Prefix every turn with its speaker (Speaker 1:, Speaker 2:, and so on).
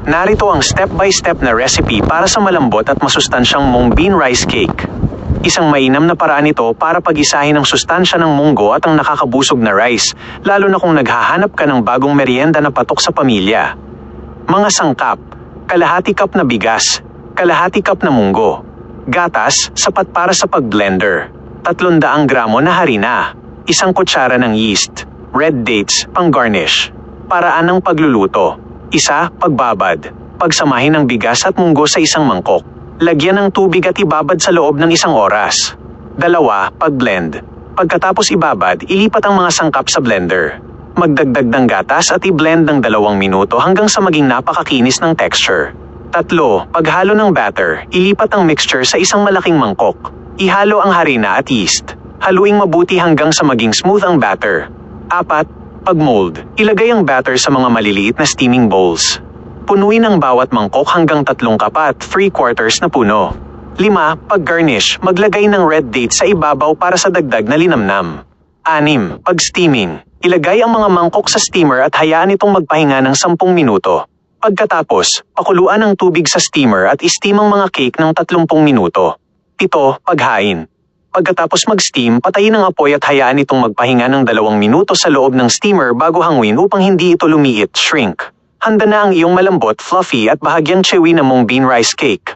Speaker 1: Narito ang step-by-step na recipe para sa malambot at masustansyang mung bean rice cake. Isang mainam na paraan ito para pag-isahin ang sustansya ng munggo at ang nakakabusog na rice, lalo na kung naghahanap ka ng bagong merienda na patok sa pamilya. Mga sangkap: kalahati cup na bigas, kalahati cup na munggo, gatas, sapat para sa pag-blender, 300 gramo na harina, 1 kutsara ng yeast, red dates, pang-garnish. Paraan ng pagluluto: 1. Pagbabad. Pagsamahin ng bigas at munggo sa isang mangkok. Lagyan ng tubig at ibabad sa loob ng 1 oras. 2. Pag-blend. Pagkatapos ibabad, ilipat ang mga sangkap sa blender. Magdagdag ng gatas at i-blend ng 2 minuto hanggang sa maging napakakinis ng texture. 3. Paghalo ng batter, ilipat ang mixture sa isang malaking mangkok. Ihalo ang harina at yeast. Haluing mabuti hanggang sa maging smooth ang batter. 4. Pag-mold, ilagay ang batter sa mga maliliit na steaming bowls. Punuin ang bawat mangkok hanggang 3 kapat, 3/4 na puno. 5. Pag-garnish, maglagay ng red date sa ibabaw para sa dagdag na linamnam. 6. Pag-steaming, ilagay ang mga mangkok sa steamer at hayaan itong magpahinga ng 10 minuto. Pagkatapos, pakuluan ang tubig sa steamer at i-steam ang mga cake ng 30 minuto. 7. Paghain. Pagkatapos mag-steam, patayin ang apoy at hayaan itong magpahinga ng 2 minuto sa loob ng steamer bago hanguin upang hindi ito lumiit, shrink. Handa na ang iyong malambot, fluffy at bahagyang chewy na mung bean rice cake.